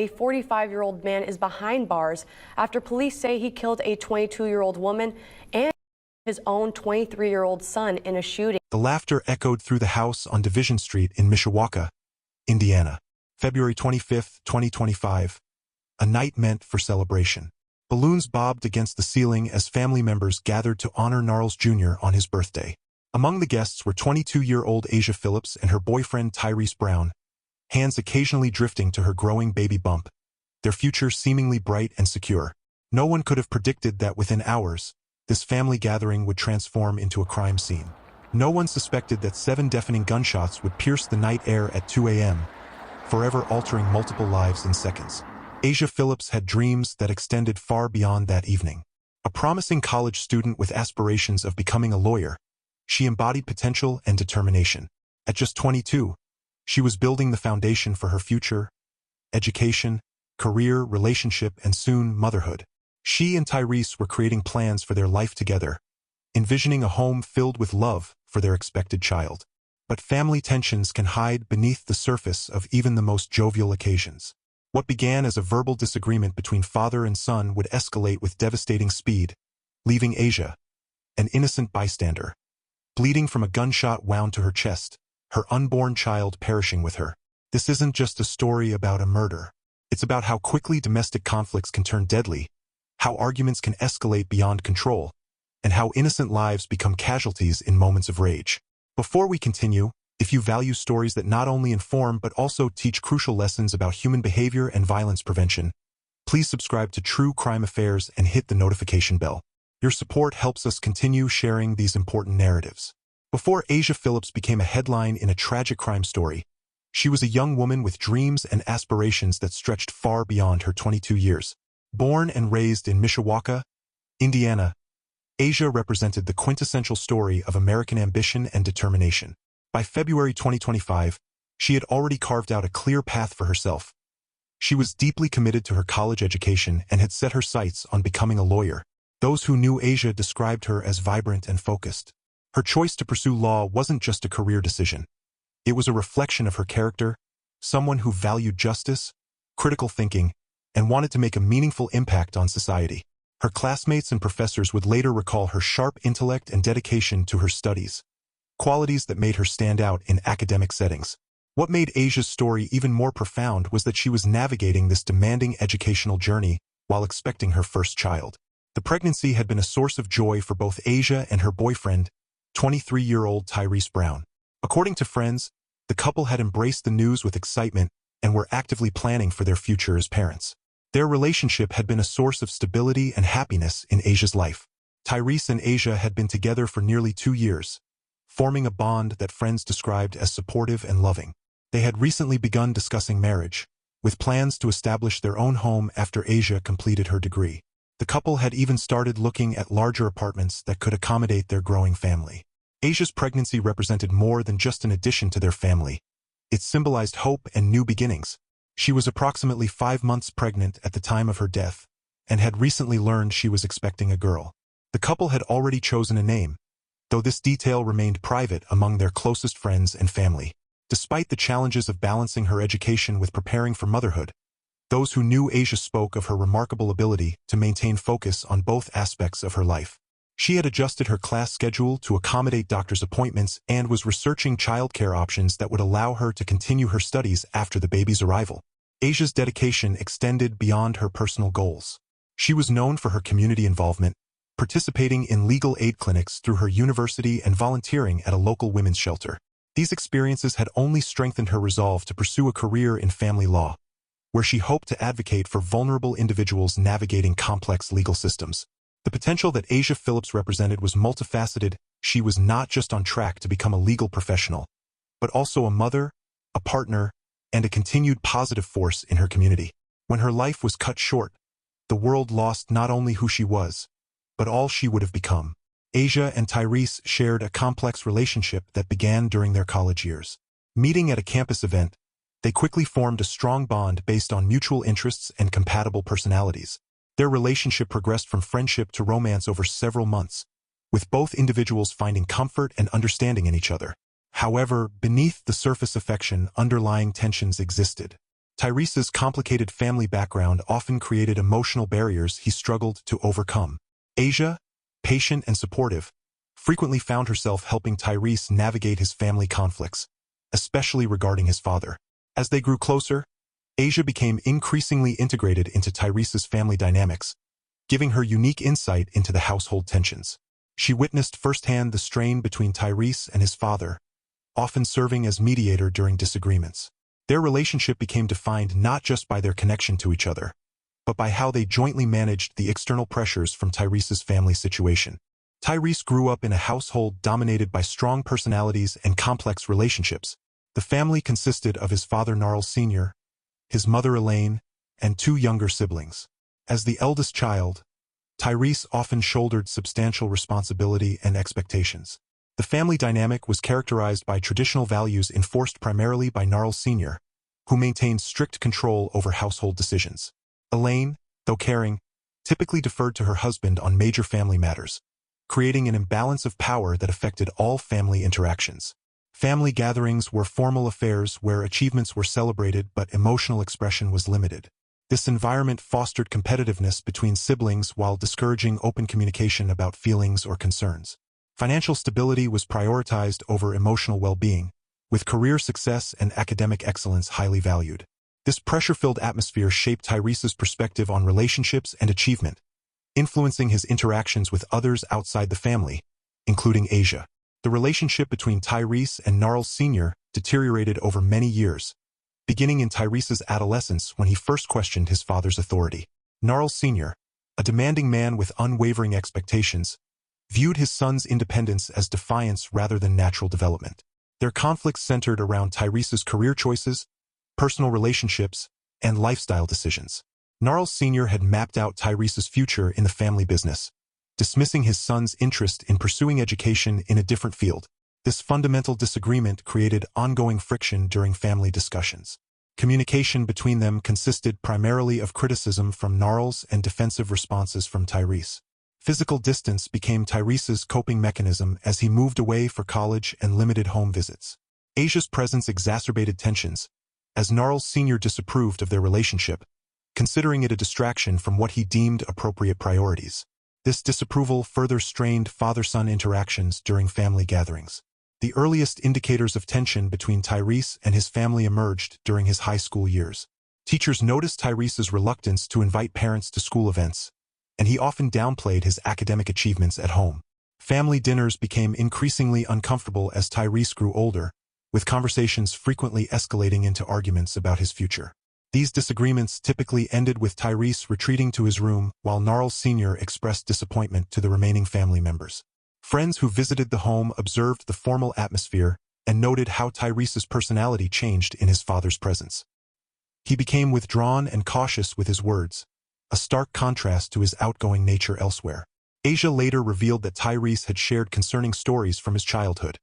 A 45-year-old man is behind bars after police say he killed a 22-year-old woman and his own 23-year-old son in a shooting. The laughter echoed through the house on Division Street in Mishawaka, Indiana. February 25, 2025. A night meant for celebration. Balloons bobbed against the ceiling as family members gathered to honor Narles Jr. on his birthday. Among the guests were 22-year-old Asia Phillips and her boyfriend Tyrees Brown, hands occasionally drifting to her growing baby bump, their future seemingly bright and secure. No one could have predicted that within hours, this family gathering would transform into a crime scene. No one suspected that 7 deafening gunshots would pierce the night air at 2 a.m., forever altering multiple lives in seconds. Asia Phillips had dreams that extended far beyond that evening. A promising college student with aspirations of becoming a lawyer, she embodied potential and determination. At just 22, she was building the foundation for her future, education, career, relationship, and soon motherhood. She and Tyrees were creating plans for their life together, envisioning a home filled with love for their expected child. But family tensions can hide beneath the surface of even the most jovial occasions. What began as a verbal disagreement between father and son would escalate with devastating speed, leaving Asia, an innocent bystander, bleeding from a gunshot wound to her chest, her unborn child perishing with her. This isn't just a story about a murder. It's about how quickly domestic conflicts can turn deadly, how arguments can escalate beyond control, and how innocent lives become casualties in moments of rage. Before we continue, if you value stories that not only inform but also teach crucial lessons about human behavior and violence prevention, please subscribe to True Crime Affairs and hit the notification bell. Your support helps us continue sharing these important narratives. Before Asia Phillips became a headline in a tragic crime story, she was a young woman with dreams and aspirations that stretched far beyond her 22 years. Born and raised in Mishawaka, Indiana, Asia represented the quintessential story of American ambition and determination. By February 2025, she had already carved out a clear path for herself. She was deeply committed to her college education and had set her sights on becoming a lawyer. Those who knew Asia described her as vibrant and focused. Her choice to pursue law wasn't just a career decision. It was a reflection of her character, someone who valued justice, critical thinking, and wanted to make a meaningful impact on society. Her classmates and professors would later recall her sharp intellect and dedication to her studies, qualities that made her stand out in academic settings. What made Asia's story even more profound was that she was navigating this demanding educational journey while expecting her first child. The pregnancy had been a source of joy for both Asia and her boyfriend, 23-year-old Tyrees Brown. According to friends, the couple had embraced the news with excitement and were actively planning for their future as parents. Their relationship had been a source of stability and happiness in Asia's life. Tyrees and Asia had been together for nearly 2 years, forming a bond that friends described as supportive and loving. They had recently begun discussing marriage, with plans to establish their own home after Asia completed her degree. The couple had even started looking at larger apartments that could accommodate their growing family. Asia's pregnancy represented more than just an addition to their family. It symbolized hope and new beginnings. She was approximately 5 months pregnant at the time of her death, and had recently learned she was expecting a girl. The couple had already chosen a name, though this detail remained private among their closest friends and family. Despite the challenges of balancing her education with preparing for motherhood, those who knew Asia spoke of her remarkable ability to maintain focus on both aspects of her life. She had adjusted her class schedule to accommodate doctor's appointments and was researching childcare options that would allow her to continue her studies after the baby's arrival. Asia's dedication extended beyond her personal goals. She was known for her community involvement, participating in legal aid clinics through her university and volunteering at a local women's shelter. These experiences had only strengthened her resolve to pursue a career in family law, where she hoped to advocate for vulnerable individuals navigating complex legal systems. The potential that Asia Phillips represented was multifaceted. She was not just on track to become a legal professional, but also a mother, a partner, and a continued positive force in her community. When her life was cut short, the world lost not only who she was, but all she would have become. Asia and Tyrees shared a complex relationship that began during their college years. Meeting at a campus event, they quickly formed a strong bond based on mutual interests and compatible personalities. Their relationship progressed from friendship to romance over several months, with both individuals finding comfort and understanding in each other. However, beneath the surface affection, underlying tensions existed. Tyrese's complicated family background often created emotional barriers he struggled to overcome. Asia, patient and supportive, frequently found herself helping Tyrese navigate his family conflicts, especially regarding his father. As they grew closer, Asia became increasingly integrated into Tyrese's family dynamics, giving her unique insight into the household tensions. She witnessed firsthand the strain between Tyrese and his father, often serving as mediator during disagreements. Their relationship became defined not just by their connection to each other, but by how they jointly managed the external pressures from Tyrese's family situation. Tyrese grew up in a household dominated by strong personalities and complex relationships. The family consisted of his father Narles Sr., his mother Elaine, and two younger siblings. As the eldest child, Tyrese often shouldered substantial responsibility and expectations. The family dynamic was characterized by traditional values enforced primarily by Narles Sr., who maintained strict control over household decisions. Elaine, though caring, typically deferred to her husband on major family matters, creating an imbalance of power that affected all family interactions. Family gatherings were formal affairs where achievements were celebrated but emotional expression was limited. This environment fostered competitiveness between siblings while discouraging open communication about feelings or concerns. Financial stability was prioritized over emotional well-being, with career success and academic excellence highly valued. This pressure-filled atmosphere shaped Tyrese's perspective on relationships and achievement, influencing his interactions with others outside the family, including Asia. The relationship between Tyrese and Narles Sr. deteriorated over many years, beginning in Tyrese's adolescence when he first questioned his father's authority. Narles Sr., a demanding man with unwavering expectations, viewed his son's independence as defiance rather than natural development. Their conflicts centered around Tyrese's career choices, personal relationships, and lifestyle decisions. Narles Sr. had mapped out Tyrese's future in the family business, dismissing his son's interest in pursuing education in a different field. This fundamental disagreement created ongoing friction during family discussions. Communication between them consisted primarily of criticism from Narles and defensive responses from Tyrese. Physical distance became Tyrese's coping mechanism as he moved away for college and limited home visits. Asia's presence exacerbated tensions, as Narles Sr. disapproved of their relationship, considering it a distraction from what he deemed appropriate priorities. This disapproval further strained father-son interactions during family gatherings. The earliest indicators of tension between Tyrese and his family emerged during his high school years. Teachers noticed Tyrese's reluctance to invite parents to school events, and he often downplayed his academic achievements at home. Family dinners became increasingly uncomfortable as Tyrese grew older, with conversations frequently escalating into arguments about his future. These disagreements typically ended with Tyrese retreating to his room while Narles Sr. expressed disappointment to the remaining family members. Friends who visited the home observed the formal atmosphere and noted how Tyrese's personality changed in his father's presence. He became withdrawn and cautious with his words, a stark contrast to his outgoing nature elsewhere. Asia later revealed that Tyrese had shared concerning stories from his childhood,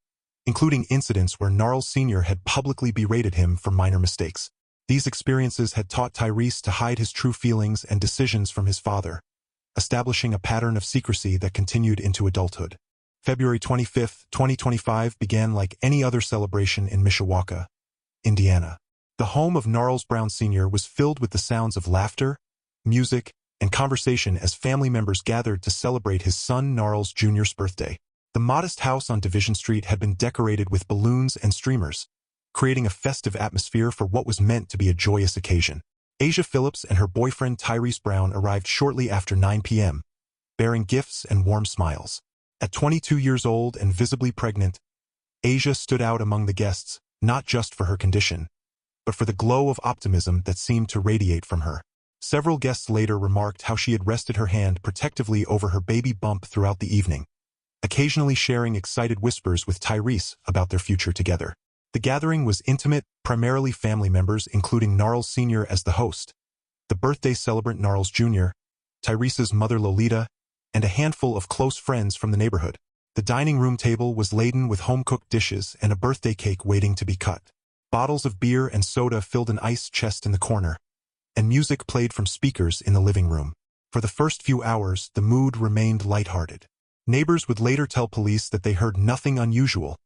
including incidents where Narles Sr. had publicly berated him for minor mistakes. These experiences had taught Tyrese to hide his true feelings and decisions from his father, establishing a pattern of secrecy that continued into adulthood. February 25, 2025 began like any other celebration in Mishawaka, Indiana. The home of Narles Brown Sr. was filled with the sounds of laughter, music, and conversation as family members gathered to celebrate his son Narles Jr.'s birthday. The modest house on Division Street had been decorated with balloons and streamers, creating a festive atmosphere for what was meant to be a joyous occasion. Asia Phillips and her boyfriend Tyrees Brown arrived shortly after 9 p.m., bearing gifts and warm smiles. At 22 years old and visibly pregnant, Asia stood out among the guests, not just for her condition, but for the glow of optimism that seemed to radiate from her. Several guests later remarked how she had rested her hand protectively over her baby bump throughout the evening, occasionally sharing excited whispers with Tyreese about their future together. The gathering was intimate, primarily family members, including Narles Sr. as the host, the birthday celebrant Narles Jr., Tyrese's mother Lolita, and a handful of close friends from the neighborhood. The dining room table was laden with home-cooked dishes and a birthday cake waiting to be cut. Bottles of beer and soda filled an ice chest in the corner, and music played from speakers in the living room. For the first few hours, the mood remained lighthearted. Neighbors would later tell police that they heard nothing unusual,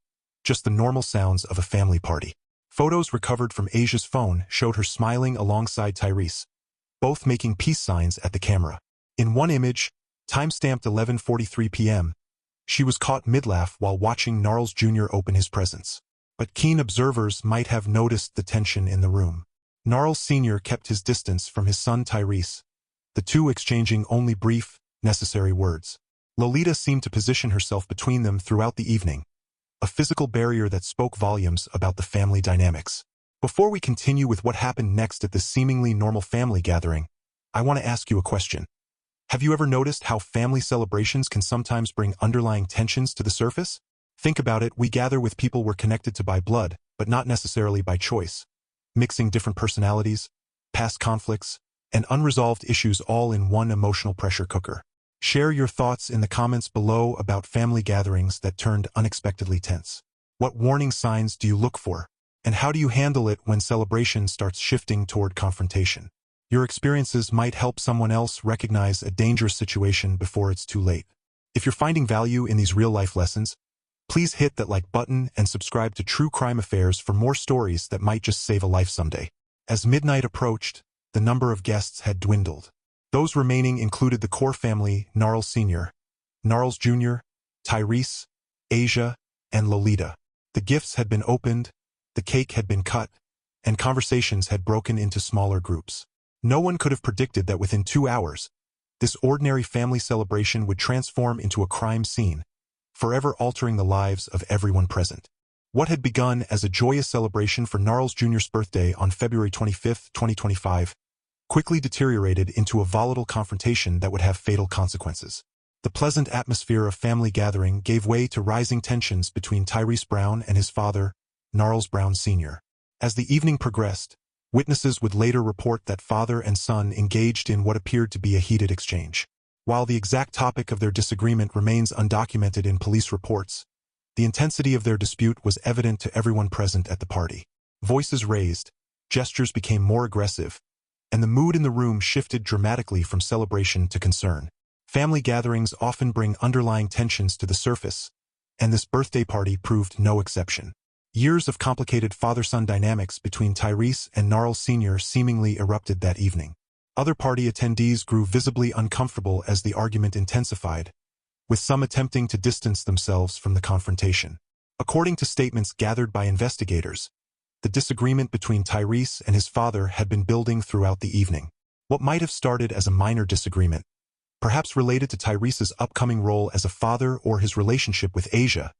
just the normal sounds of a family party. Photos recovered from Asia's phone showed her smiling alongside Tyrees, both making peace signs at the camera. In one image, timestamped 11:43 p.m., she was caught mid-laugh while watching Narles Jr. open his presents. But keen observers might have noticed the tension in the room. Narles Sr. kept his distance from his son Tyrees, the two exchanging only brief, necessary words. Lolita seemed to position herself between them throughout the evening, a physical barrier that spoke volumes about the family dynamics. Before we continue with what happened next at this seemingly normal family gathering, I want to ask you a question. Have you ever noticed how family celebrations can sometimes bring underlying tensions to the surface? Think about it, we gather with people we're connected to by blood, but not necessarily by choice. Mixing different personalities, past conflicts, and unresolved issues all in one emotional pressure cooker. Share your thoughts in the comments below about family gatherings that turned unexpectedly tense. What warning signs do you look for? And how do you handle it when celebration starts shifting toward confrontation? Your experiences might help someone else recognize a dangerous situation before it's too late. If you're finding value in these real-life lessons, please hit that like button and subscribe to True Crime Affairs for more stories that might just save a life someday. As midnight approached, the number of guests had dwindled. Those remaining included the core family, Narles Sr., Narles Jr., Tyrees, Asia, and Lolita. The gifts had been opened, the cake had been cut, and conversations had broken into smaller groups. No one could have predicted that within 2 hours, this ordinary family celebration would transform into a crime scene, forever altering the lives of everyone present. What had begun as a joyous celebration for Narles Jr.'s birthday on February 25, 2025, quickly deteriorated into a volatile confrontation that would have fatal consequences. The pleasant atmosphere of family gathering gave way to rising tensions between Tyrees Brown and his father, Narles Brown Sr. As the evening progressed, witnesses would later report that father and son engaged in what appeared to be a heated exchange. While the exact topic of their disagreement remains undocumented in police reports, the intensity of their dispute was evident to everyone present at the party. Voices raised, gestures became more aggressive, and the mood in the room shifted dramatically from celebration to concern. Family gatherings often bring underlying tensions to the surface, and this birthday party proved no exception. Years of complicated father-son dynamics between Tyrees and Narles Sr. seemingly erupted that evening. Other party attendees grew visibly uncomfortable as the argument intensified, with some attempting to distance themselves from the confrontation. According to statements gathered by investigators, the disagreement between Tyrees and his father had been building throughout the evening. What might have started as a minor disagreement, perhaps related to Tyrees' upcoming role as a father or his relationship with Asia,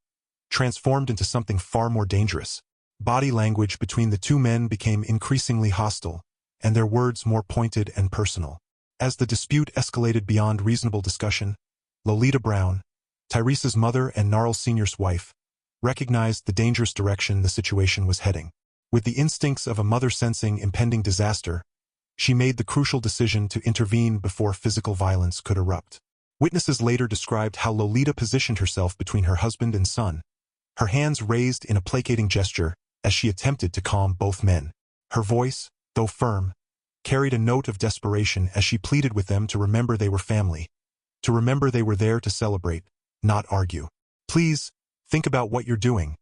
transformed into something far more dangerous. Body language between the two men became increasingly hostile, and their words more pointed and personal. As the dispute escalated beyond reasonable discussion, Lolita Brown, Tyrees' mother and Narles Sr.'s wife, recognized the dangerous direction the situation was heading. With the instincts of a mother sensing impending disaster, she made the crucial decision to intervene before physical violence could erupt. Witnesses later described how Lolita positioned herself between her husband and son, her hands raised in a placating gesture as she attempted to calm both men. Her voice, though firm, carried a note of desperation as she pleaded with them to remember they were family, to remember they were there to celebrate, not argue. "Please, think about what you're doing,"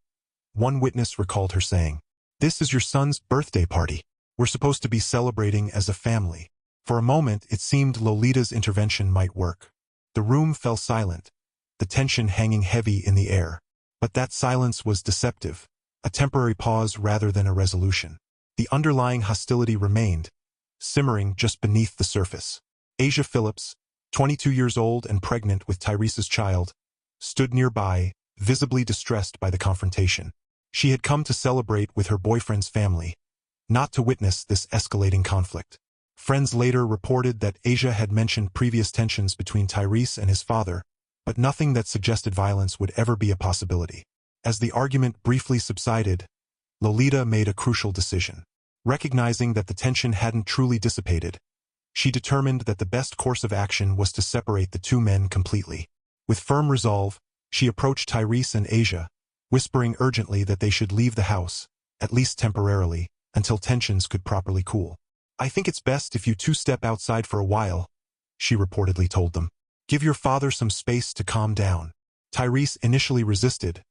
one witness recalled her saying. "This is your son's birthday party. We're supposed to be celebrating as a family." For a moment, it seemed Lolita's intervention might work. The room fell silent, the tension hanging heavy in the air. But that silence was deceptive, a temporary pause rather than a resolution. The underlying hostility remained, simmering just beneath the surface. Asia Phillips, 22 years old and pregnant with Tyrees' child, stood nearby, visibly distressed by the confrontation. She had come to celebrate with her boyfriend's family, not to witness this escalating conflict. Friends later reported that Asia had mentioned previous tensions between Tyrees and his father, but nothing that suggested violence would ever be a possibility. As the argument briefly subsided, Lolita made a crucial decision. Recognizing that the tension hadn't truly dissipated, she determined that the best course of action was to separate the two men completely. With firm resolve, she approached Tyrees and Asia, whispering urgently that they should leave the house, at least temporarily, until tensions could properly cool. "I think it's best if you two step outside for a while," she reportedly told them. "Give your father some space to calm down." Tyrees initially resisted,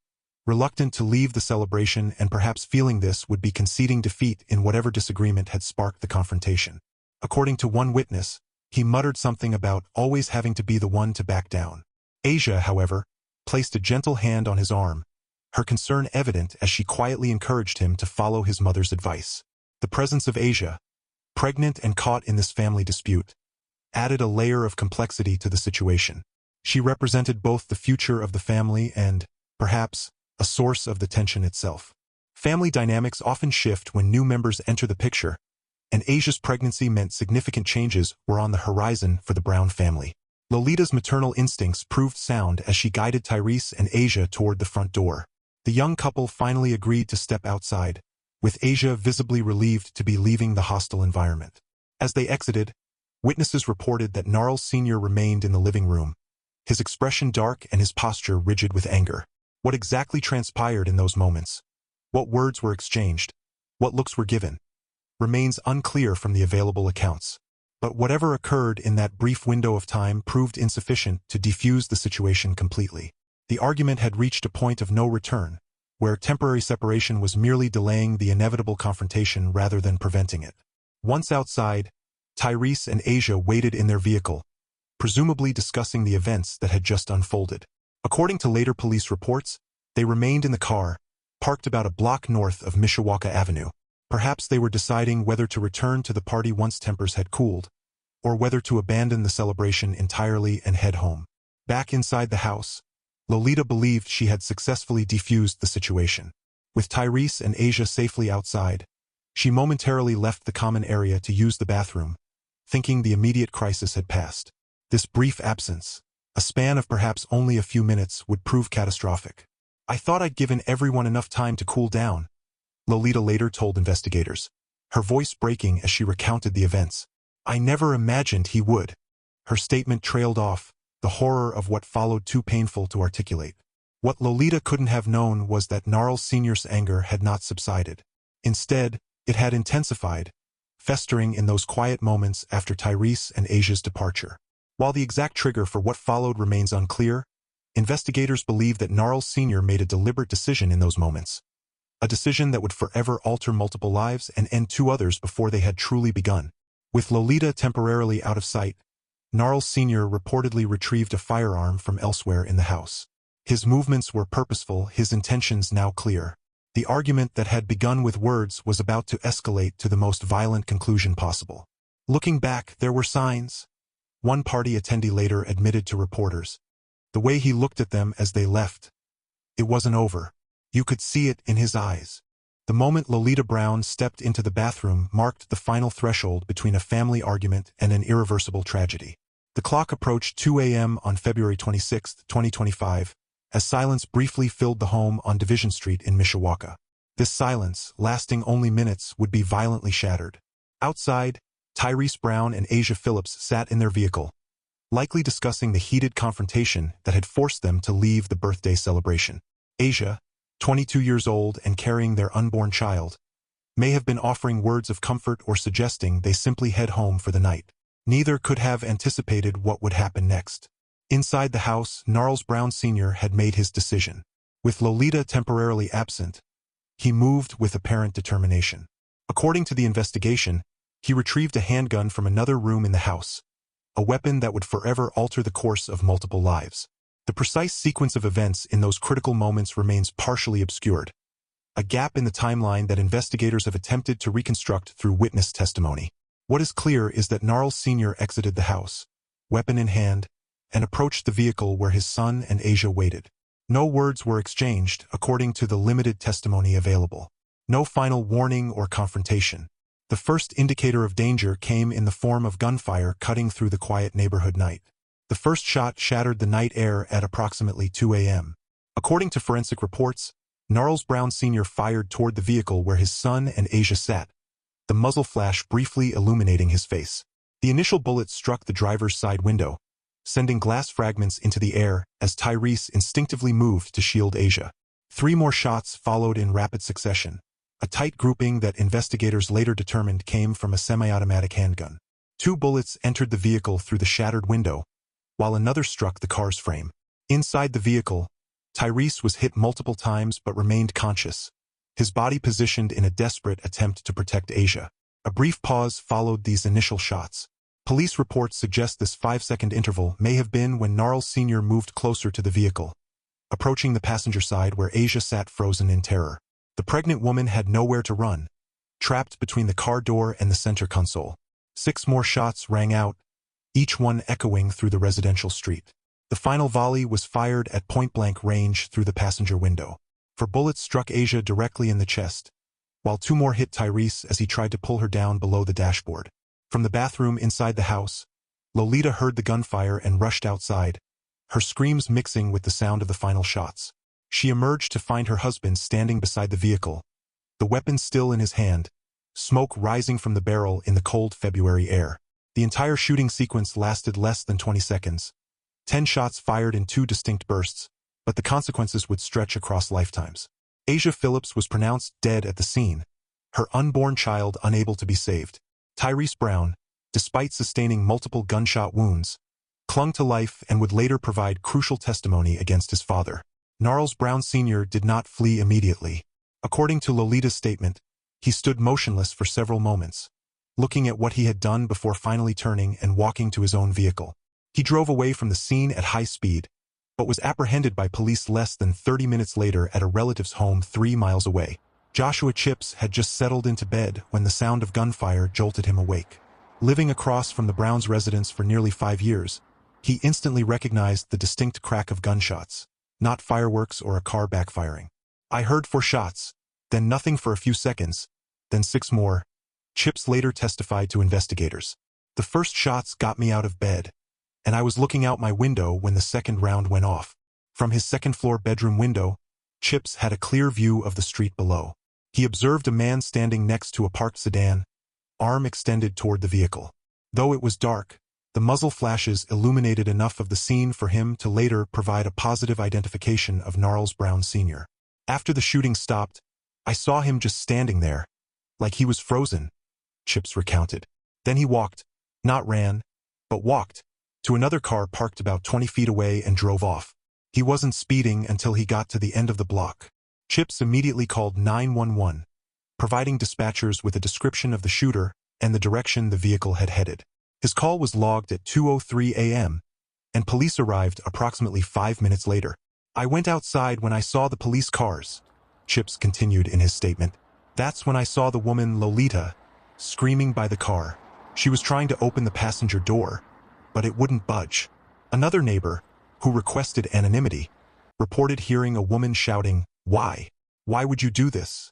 reluctant to leave the celebration and perhaps feeling this would be conceding defeat in whatever disagreement had sparked the confrontation. According to one witness, he muttered something about always having to be the one to back down. Asia, however, placed a gentle hand on his arm, her concern evident as she quietly encouraged him to follow his mother's advice. The presence of Asia, pregnant and caught in this family dispute, added a layer of complexity to the situation. She represented both the future of the family and, perhaps, a source of the tension itself. Family dynamics often shift when new members enter the picture, and Asia's pregnancy meant significant changes were on the horizon for the Brown family. Lolita's maternal instincts proved sound as she guided Tyrees and Asia toward the front door. The young couple finally agreed to step outside, with Asia visibly relieved to be leaving the hostile environment. As they exited, witnesses reported that Narles Sr. remained in the living room, his expression dark and his posture rigid with anger. What exactly transpired in those moments, what words were exchanged, what looks were given, remains unclear from the available accounts. But whatever occurred in that brief window of time proved insufficient to defuse the situation completely. The argument had reached a point of no return, where temporary separation was merely delaying the inevitable confrontation rather than preventing it. Once outside, Tyrees and Asia waited in their vehicle, presumably discussing the events that had just unfolded. According to later police reports, they remained in the car, parked about a block north of Mishawaka Avenue. Perhaps they were deciding whether to return to the party once tempers had cooled, or whether to abandon the celebration entirely and head home. Back inside the house, Lolita believed she had successfully defused the situation. With Tyrees and Asia safely outside, she momentarily left the common area to use the bathroom, thinking the immediate crisis had passed. This brief absence, a span of perhaps only a few minutes, would prove catastrophic. "I thought I'd given everyone enough time to cool down," Lolita later told investigators, her voice breaking as she recounted the events. "I never imagined he would." Her statement trailed off, the horror of what followed too painful to articulate. What Lolita couldn't have known was that Narles Sr.'s anger had not subsided. Instead, it had intensified, festering in those quiet moments after Tyrees and Asia's departure. While the exact trigger for what followed remains unclear, investigators believe that Narles Sr. made a deliberate decision in those moments. A decision that would forever alter multiple lives and end two others before they had truly begun. With Lolita temporarily out of sight, Narles Sr. reportedly retrieved a firearm from elsewhere in the house. His movements were purposeful, his intentions now clear. The argument that had begun with words was about to escalate to the most violent conclusion possible. Looking back, there were signs. One party attendee later admitted to reporters. The way he looked at them as they left. It wasn't over. You could see it in his eyes. The moment Lolita Brown stepped into the bathroom marked the final threshold between a family argument and an irreversible tragedy. The clock approached 2 a.m. on February 26, 2025, as silence briefly filled the home on Division Street in Mishawaka. This silence, lasting only minutes, would be violently shattered. Outside, Tyrees Brown and Asia Phillips sat in their vehicle, likely discussing the heated confrontation that had forced them to leave the birthday celebration. Asia, 22 years old and carrying their unborn child, may have been offering words of comfort or suggesting they simply head home for the night. Neither could have anticipated what would happen next. Inside the house, Narles Brown Sr. had made his decision. With Lolita temporarily absent, he moved with apparent determination. According to the investigation, he retrieved a handgun from another room in the house, a weapon that would forever alter the course of multiple lives. The precise sequence of events in those critical moments remains partially obscured, a gap in the timeline that investigators have attempted to reconstruct through witness testimony. What is clear is that Narles Sr. exited the house, weapon in hand, and approached the vehicle where his son and Asia waited. No words were exchanged, according to the limited testimony available. No final warning or confrontation. The first indicator of danger came in the form of gunfire cutting through the quiet neighborhood night. The first shot shattered the night air at approximately 2 a.m. According to forensic reports, Narles Brown Sr. fired toward the vehicle where his son and Asia sat, the muzzle flash briefly illuminating his face. The initial bullet struck the driver's side window, sending glass fragments into the air as Tyrees instinctively moved to shield Asia. 3 more shots followed in rapid succession, a tight grouping that investigators later determined came from a semi-automatic handgun. 2 bullets entered the vehicle through the shattered window, while another struck the car's frame. Inside the vehicle, Tyrees was hit multiple times but remained conscious, his body positioned in a desperate attempt to protect Asia. A brief pause followed these initial shots. Police reports suggest this 5-second interval may have been when Narles Sr. moved closer to the vehicle, approaching the passenger side where Asia sat frozen in terror. The pregnant woman had nowhere to run, trapped between the car door and the center console. 6 more shots rang out, each one echoing through the residential street. The final volley was fired at point-blank range through the passenger window. 4 bullets struck Asia directly in the chest, while 2 more hit Tyrees as he tried to pull her down below the dashboard. From the bathroom inside the house, Lolita heard the gunfire and rushed outside, her screams mixing with the sound of the final shots. She emerged to find her husband standing beside the vehicle, the weapon still in his hand, smoke rising from the barrel in the cold February air. The entire shooting sequence lasted less than 20 seconds. 10 shots fired in 2 distinct bursts, but the consequences would stretch across lifetimes. Asia Phillips was pronounced dead at the scene, her unborn child unable to be saved. Tyrees Brown, despite sustaining multiple gunshot wounds, clung to life and would later provide crucial testimony against his father. Narles Brown Sr. did not flee immediately. According to Lolita's statement, he stood motionless for several moments, looking at what he had done before finally turning and walking to his own vehicle. He drove away from the scene at high speed, but was apprehended by police less than 30 minutes later at a relative's home 3 miles away. Joshua Chipps had just settled into bed when the sound of gunfire jolted him awake. Living across from the Browns' residence for nearly 5 years, he instantly recognized the distinct crack of gunshots, not fireworks or a car backfiring. "I heard 4 shots, then nothing for a few seconds, then 6 more," Chipps later testified to investigators. "The first shots got me out of bed, and I was looking out my window when the second round went off." From his second-floor bedroom window, Chipps had a clear view of the street below. He observed a man standing next to a parked sedan, arm extended toward the vehicle. Though it was dark, the muzzle flashes illuminated enough of the scene for him to later provide a positive identification of Narles Brown Sr. "After the shooting stopped, I saw him just standing there, like he was frozen," Chipps recounted. "Then he walked, not ran, but walked, to another car parked about 20 feet away and drove off. He wasn't speeding until he got to the end of the block." Chipps immediately called 911, providing dispatchers with a description of the shooter and the direction the vehicle had headed. His call was logged at 2:03 a.m., and police arrived approximately 5 minutes later. "I went outside when I saw the police cars," Chipps continued in his statement. "That's when I saw the woman Lolita screaming by the car. She was trying to open the passenger door, but it wouldn't budge." Another neighbor, who requested anonymity, reported hearing a woman shouting, "Why? Why would you do this?"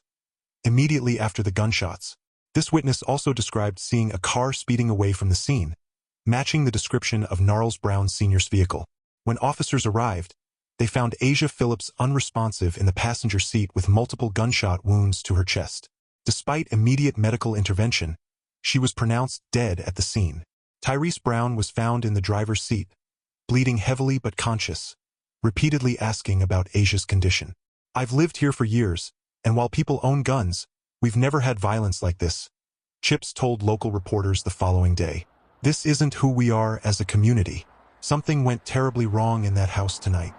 immediately after the gunshots. This witness also described seeing a car speeding away from the scene, matching the description of Narles Brown Sr.'s vehicle. When officers arrived, they found Asia Phillips unresponsive in the passenger seat with multiple gunshot wounds to her chest. Despite immediate medical intervention, she was pronounced dead at the scene. Tyrees Brown was found in the driver's seat, bleeding heavily but conscious, repeatedly asking about Asia's condition. "I've lived here for years, and while people own guns, we've never had violence like this," Chipps told local reporters the following day. "This isn't who we are as a community. Something went terribly wrong in that house tonight."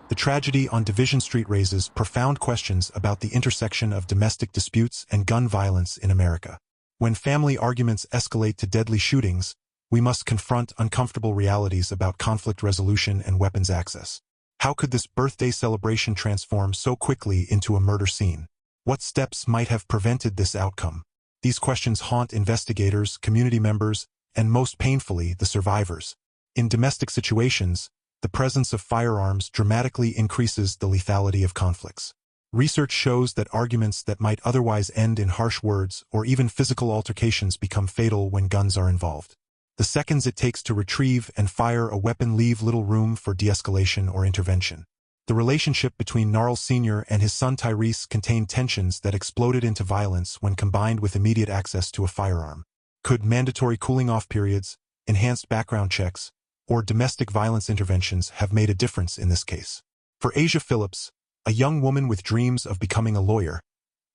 The tragedy on Division Street raises profound questions about the intersection of domestic disputes and gun violence in America. When family arguments escalate to deadly shootings, we must confront uncomfortable realities about conflict resolution and weapons access. How could this birthday celebration transform so quickly into a murder scene? What steps might have prevented this outcome? These questions haunt investigators, community members, and most painfully, the survivors. In domestic situations, the presence of firearms dramatically increases the lethality of conflicts. Research shows that arguments that might otherwise end in harsh words or even physical altercations become fatal when guns are involved. The seconds it takes to retrieve and fire a weapon leave little room for de-escalation or intervention. The relationship between Narles Sr. and his son Tyrees contained tensions that exploded into violence when combined with immediate access to a firearm. Could mandatory cooling-off periods, enhanced background checks, or domestic violence interventions have made a difference in this case? For Asia Phillips, a young woman with dreams of becoming a lawyer,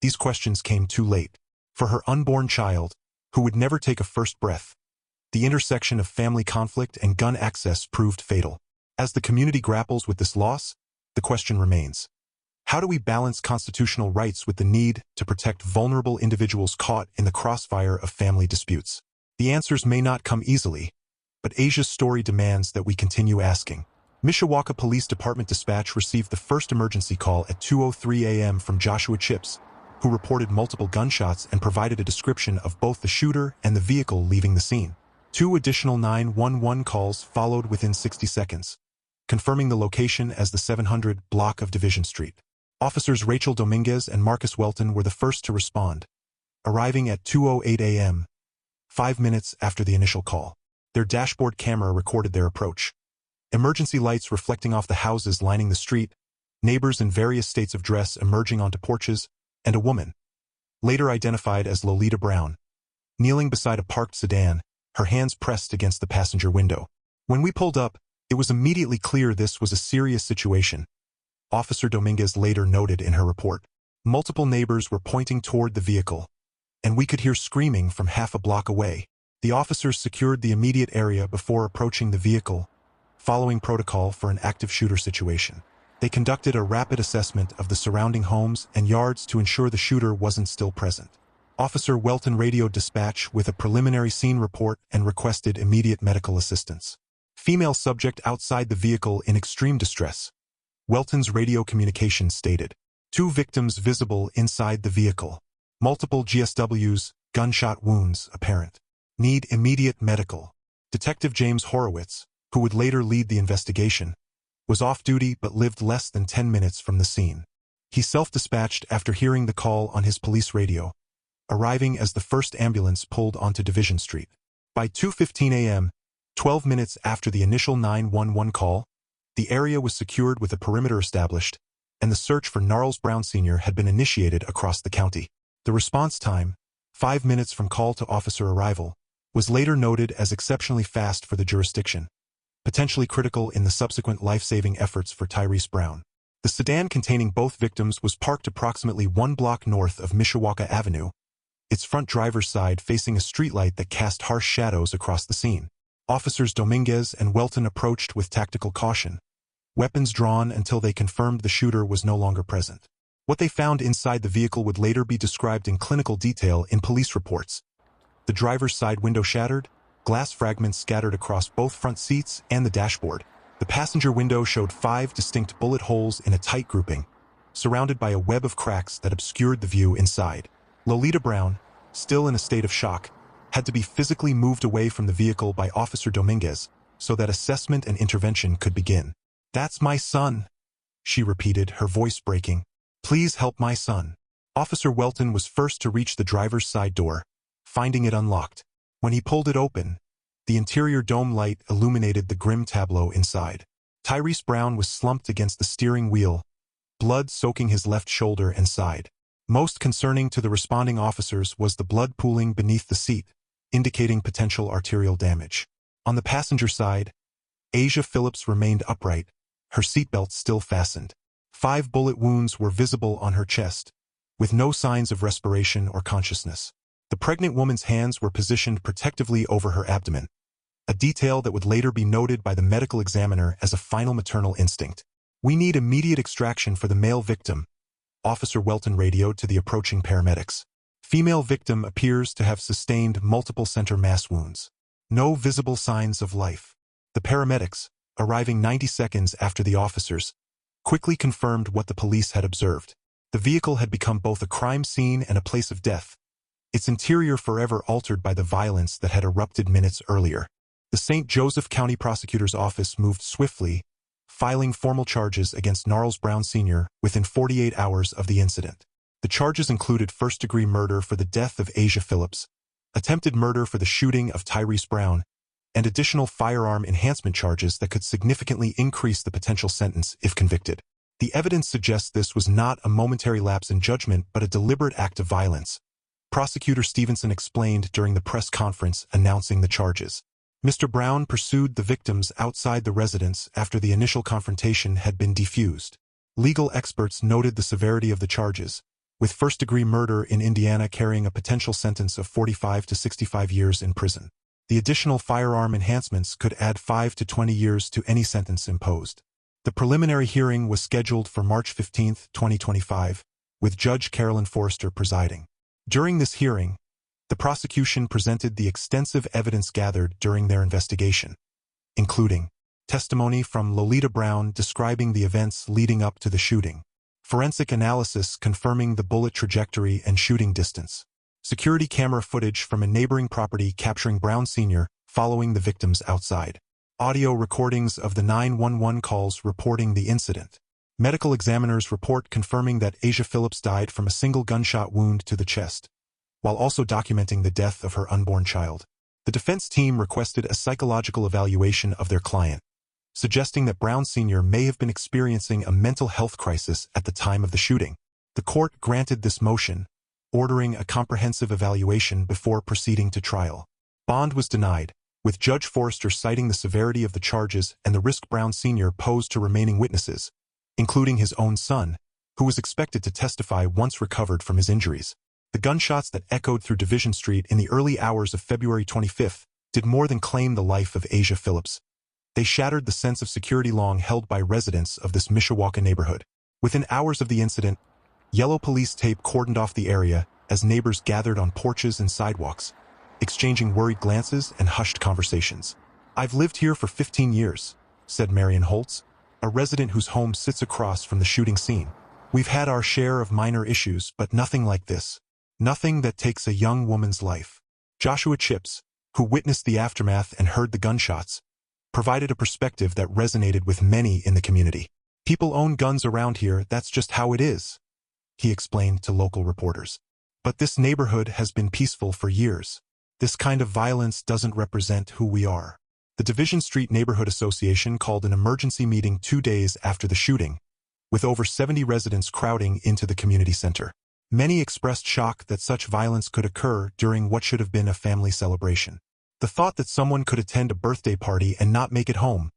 these questions came too late. For her unborn child, who would never take a first breath, the intersection of family conflict and gun access proved fatal. As the community grapples with this loss, the question remains. How do we balance constitutional rights with the need to protect vulnerable individuals caught in the crossfire of family disputes? The answers may not come easily, but Asia's story demands that we continue asking. Mishawaka Police Department dispatch received the first emergency call at 2:03 a.m. from Joshua Chips, who reported multiple gunshots and provided a description of both the shooter and the vehicle leaving the scene. 2 additional 911 calls followed within 60 seconds, confirming the location as the 700 block of Division Street. Officers Rachel Dominguez and Marcus Welton were the first to respond, arriving at 2:08 a.m., 5 minutes after the initial call. Their dashboard camera recorded their approach. Emergency lights reflecting off the houses lining the street, neighbors in various states of dress emerging onto porches, and a woman, later identified as Lolita Brown, kneeling beside a parked sedan, her hands pressed against the passenger window. When we pulled up, it was immediately clear this was a serious situation, Officer Dominguez later noted in her report. Multiple neighbors were pointing toward the vehicle, and we could hear screaming from half a block away. The officers secured the immediate area before approaching the vehicle, following protocol for an active shooter situation. They conducted a rapid assessment of the surrounding homes and yards to ensure the shooter wasn't still present. Officer Welton radioed dispatch with a preliminary scene report and requested immediate medical assistance. Female subject outside the vehicle in extreme distress. Welton's radio communication stated, 2 victims visible inside the vehicle. Multiple GSWs, gunshot wounds apparent. Need immediate medical. Detective James Horowitz, who would later lead the investigation, was off-duty but lived less than 10 minutes from the scene. He self-dispatched after hearing the call on his police radio, arriving as the first ambulance pulled onto Division Street. By 2:15 a.m., 12 minutes after the initial 911 call, the area was secured with a perimeter established, and the search for Narles Brown Sr. had been initiated across the county. The response time, 5 minutes from call to officer arrival, was later noted as exceptionally fast for the jurisdiction, potentially critical in the subsequent life-saving efforts for Tyrees Brown. The sedan containing both victims was parked approximately 1 block north of Mishawaka Avenue, its front driver's side facing a streetlight that cast harsh shadows across the scene. Officers Dominguez and Welton approached with tactical caution, weapons drawn until they confirmed the shooter was no longer present. What they found inside the vehicle would later be described in clinical detail in police reports. The driver's side window shattered, glass fragments scattered across both front seats and the dashboard. The passenger window showed 5 distinct bullet holes in a tight grouping, surrounded by a web of cracks that obscured the view inside. Lolita Brown, still in a state of shock, had to be physically moved away from the vehicle by Officer Dominguez so that assessment and intervention could begin. "That's my son," she repeated, her voice breaking. "Please help my son." Officer Welton was first to reach the driver's side door, finding it unlocked. When he pulled it open, the interior dome light illuminated the grim tableau inside. Tyrees Brown was slumped against the steering wheel, blood soaking his left shoulder and side. Most concerning to the responding officers was the blood pooling beneath the seat, indicating potential arterial damage. On the passenger side, Asia Phillips remained upright, her seatbelt still fastened. 5 bullet wounds were visible on her chest, with no signs of respiration or consciousness. The pregnant woman's hands were positioned protectively over her abdomen, a detail that would later be noted by the medical examiner as a final maternal instinct. "We need immediate extraction for the male victim," Officer Welton radioed to the approaching paramedics. "Female victim appears to have sustained multiple center mass wounds. No visible signs of life." The paramedics, arriving 90 seconds after the officers, quickly confirmed what the police had observed. The vehicle had become both a crime scene and a place of death, its interior forever altered by the violence that had erupted minutes earlier. The St. Joseph County Prosecutor's Office moved swiftly, filing formal charges against Narles Brown Sr. within 48 hours of the incident. The charges included first-degree murder for the death of Asia Phillips, attempted murder for the shooting of Tyrees Brown, and additional firearm enhancement charges that could significantly increase the potential sentence if convicted. The evidence suggests this was not a momentary lapse in judgment but a deliberate act of violence, Prosecutor Stevenson explained during the press conference announcing the charges. Mr. Brown pursued the victims outside the residence after the initial confrontation had been defused. Legal experts noted the severity of the charges, with first-degree murder in Indiana carrying a potential sentence of 45 to 65 years in prison. The additional firearm enhancements could add 5 to 20 years to any sentence imposed. The preliminary hearing was scheduled for March 15, 2025, with Judge Carolyn Forrester presiding. During this hearing, the prosecution presented the extensive evidence gathered during their investigation, including testimony from Lolita Brown describing the events leading up to the shooting, forensic analysis confirming the bullet trajectory and shooting distance, security camera footage from a neighboring property capturing Brown Sr. following the victims outside, audio recordings of the 911 calls reporting the incident, medical examiner's report confirming that Asia Phillips died from a single gunshot wound to the chest, while also documenting the death of her unborn child. The defense team requested a psychological evaluation of their client, suggesting that Brown Sr. may have been experiencing a mental health crisis at the time of the shooting. The court granted this motion, ordering a comprehensive evaluation before proceeding to trial. Bond was denied, with Judge Forrester citing the severity of the charges and the risk Brown Sr. posed to remaining witnesses, including his own son, who was expected to testify once recovered from his injuries. The gunshots that echoed through Division Street in the early hours of February 25 did more than claim the life of Asia Phillips. They shattered the sense of security long held by residents of this Mishawaka neighborhood. Within hours of the incident, yellow police tape cordoned off the area as neighbors gathered on porches and sidewalks, exchanging worried glances and hushed conversations. "I've lived here for 15 years, said Marion Holtz, a resident whose home sits across from the shooting scene. "We've had our share of minor issues, but nothing like this. Nothing that takes a young woman's life." Joshua Chips, who witnessed the aftermath and heard the gunshots, provided a perspective that resonated with many in the community. "People own guns around here, that's just how it is," he explained to local reporters. "But this neighborhood has been peaceful for years. This kind of violence doesn't represent who we are." The Division Street Neighborhood Association called an emergency meeting 2 days after the shooting, with over 70 residents crowding into the community center. Many expressed shock that such violence could occur during what should have been a family celebration. "The thought that someone could attend a birthday party and not make it home,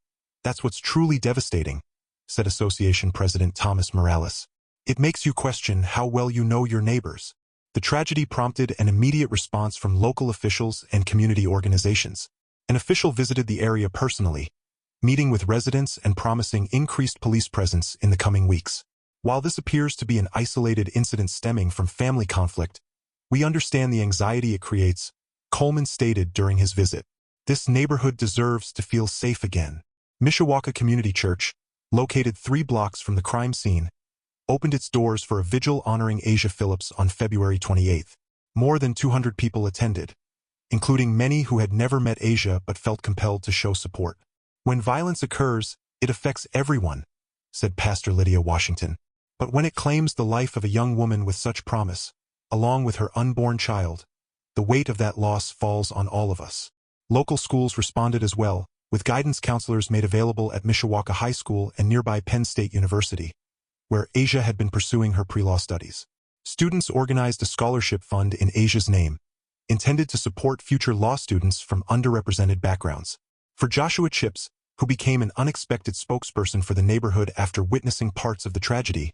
that's what's truly devastating," said Association President Thomas Morales. "It makes you question how well you know your neighbors." The tragedy prompted an immediate response from local officials and community organizations. An official visited the area personally, meeting with residents and promising increased police presence in the coming weeks. "While this appears to be an isolated incident stemming from family conflict, we understand the anxiety it creates," Coleman stated during his visit. "This neighborhood deserves to feel safe again." Mishawaka Community Church, located 3 blocks from the crime scene, opened its doors for a vigil honoring Asia Phillips on February 28. More than 200 people attended, including many who had never met Asia but felt compelled to show support. "When violence occurs, it affects everyone," said Pastor Lydia Washington. "But when it claims the life of a young woman with such promise, along with her unborn child, the weight of that loss falls on all of us." Local schools responded as well, with guidance counselors made available at Mishawaka High School and nearby Penn State University, where Asia had been pursuing her pre-law studies. Students organized a scholarship fund in Asia's name, intended to support future law students from underrepresented backgrounds. For Joshua Chips, who became an unexpected spokesperson for the neighborhood after witnessing parts of the tragedy,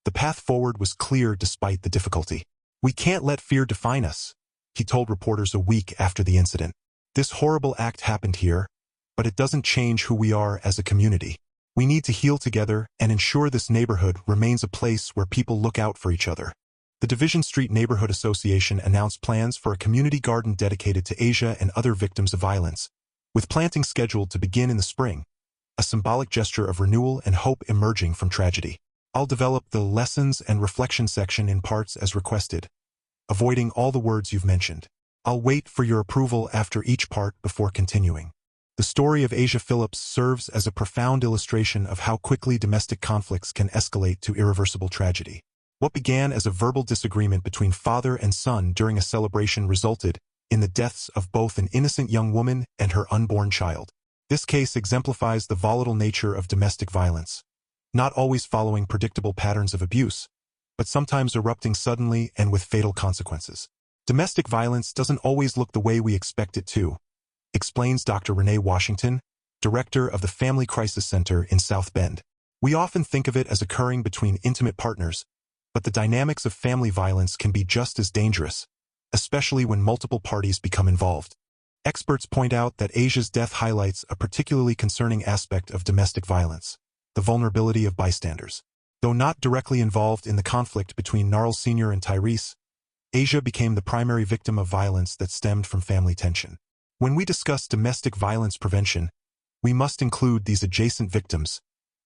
the path forward was clear despite the difficulty. "We can't let fear define us," he told reporters a week after the incident. "This horrible act happened here, but it doesn't change who we are as a community. We need to heal together and ensure this neighborhood remains a place where people look out for each other." The Division Street Neighborhood Association announced plans for a community garden dedicated to Asia and other victims of violence, with planting scheduled to begin in the spring, a symbolic gesture of renewal and hope emerging from tragedy. "I'll develop the lessons and reflection section in parts as requested, avoiding all the words you've mentioned. I'll wait for your approval after each part before continuing." The story of Asia Phillips serves as a profound illustration of how quickly domestic conflicts can escalate to irreversible tragedy. What began as a verbal disagreement between father and son during a celebration resulted in the deaths of both an innocent young woman and her unborn child. This case exemplifies the volatile nature of domestic violence, not always following predictable patterns of abuse, but sometimes erupting suddenly and with fatal consequences. "Domestic violence doesn't always look the way we expect it to," explains Dr. Renee Washington, director of the Family Crisis Center in South Bend. "We often think of it as occurring between intimate partners, but the dynamics of family violence can be just as dangerous, especially when multiple parties become involved." Experts point out that Asia's death highlights a particularly concerning aspect of domestic violence: the vulnerability of bystanders. Though not directly involved in the conflict between Narles Sr. and Tyrees, Asia became the primary victim of violence that stemmed from family tension. When we discuss domestic violence prevention, we must include these adjacent victims,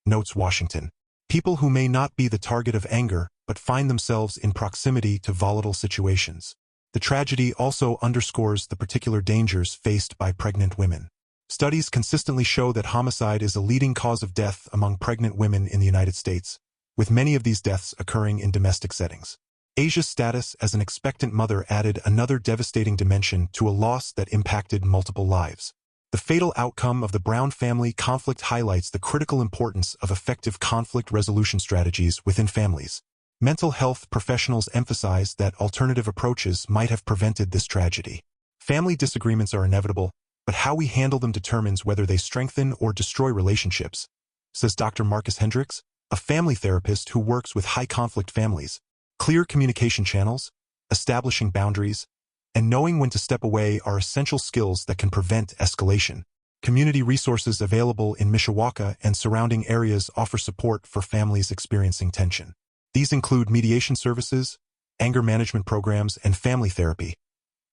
notes Washington. People who may not be the target of anger but find themselves in proximity to volatile situations. The tragedy also underscores the particular dangers faced by pregnant women. Studies consistently show that homicide is a leading cause of death among pregnant women in the United States, with many of these deaths occurring in domestic settings. Asia's status as an expectant mother added another devastating dimension to a loss that impacted multiple lives. The fatal outcome of the Brown family conflict highlights the critical importance of effective conflict resolution strategies within families. Mental health professionals emphasize that alternative approaches might have prevented this tragedy. Family disagreements are inevitable, but how we handle them determines whether they strengthen or destroy relationships, says Dr. Marcus Hendricks, a family therapist who works with high-conflict families. Clear communication channels, establishing boundaries, and knowing when to step away are essential skills that can prevent escalation. Community resources available in Mishawaka and surrounding areas offer support for families experiencing tension. These include mediation services, anger management programs, and family therapy,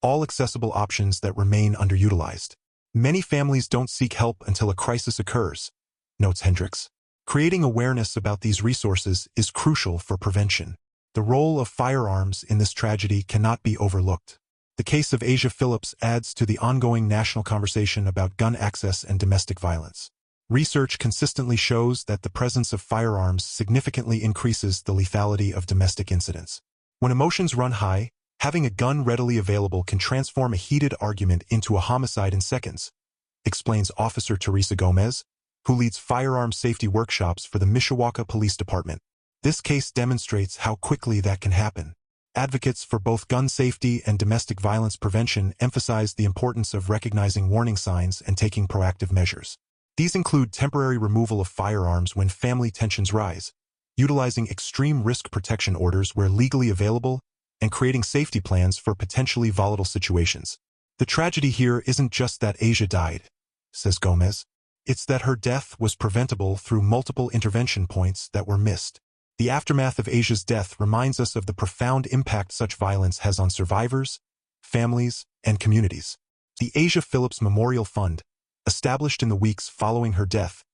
all accessible options that remain underutilized. Many families don't seek help until a crisis occurs, notes Hendricks. Creating awareness about these resources is crucial for prevention. The role of firearms in this tragedy cannot be overlooked. The case of Asia Phillips adds to the ongoing national conversation about gun access and domestic violence. Research consistently shows that the presence of firearms significantly increases the lethality of domestic incidents. When emotions run high, having a gun readily available can transform a heated argument into a homicide in seconds, explains Officer Teresa Gomez, who leads firearm safety workshops for the Mishawaka Police Department. This case demonstrates how quickly that can happen. Advocates for both gun safety and domestic violence prevention emphasize the importance of recognizing warning signs and taking proactive measures. These include temporary removal of firearms when family tensions rise, utilizing extreme risk protection orders where legally available, and creating safety plans for potentially volatile situations. The tragedy here isn't just that Asia died, says Gomez. It's that her death was preventable through multiple intervention points that were missed. The aftermath of Asia's death reminds us of the profound impact such violence has on survivors, families, and communities. The Asia Phillips Memorial Fund, established in the weeks following her death,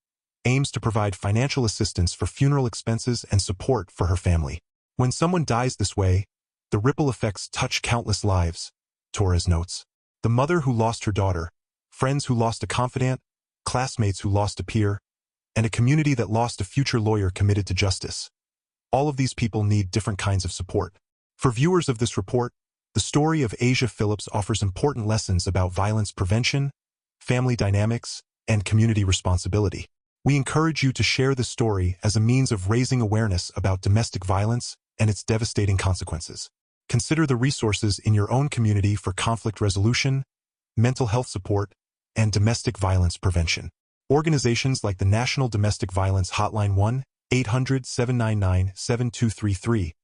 aims to provide financial assistance for funeral expenses and support for her family. When someone dies this way, the ripple effects touch countless lives, Torres notes. The mother who lost her daughter, friends who lost a confidant, classmates who lost a peer, and a community that lost a future lawyer committed to justice. All of these people need different kinds of support. For viewers of this report, the story of Asia Phillips offers important lessons about violence prevention, family dynamics, and community responsibility. We encourage you to share this story as a means of raising awareness about domestic violence and its devastating consequences. Consider the resources in your own community for conflict resolution, mental health support, and domestic violence prevention. Organizations like the National Domestic Violence Hotline 1-800-799-7233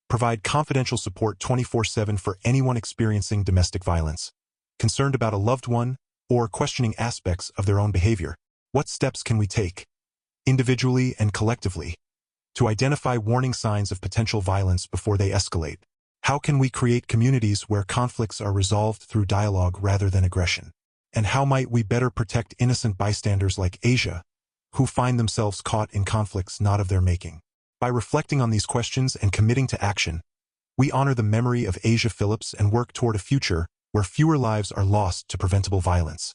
provide confidential support 24/7 for anyone experiencing domestic violence, concerned about a loved one, or questioning aspects of their own behavior. What steps can we take, individually and collectively, to identify warning signs of potential violence before they escalate? How can we create communities where conflicts are resolved through dialogue rather than aggression? And how might we better protect innocent bystanders like Asia, who find themselves caught in conflicts not of their making? By reflecting on these questions and committing to action, we honor the memory of Asia Phillips and work toward a future where fewer lives are lost to preventable violence.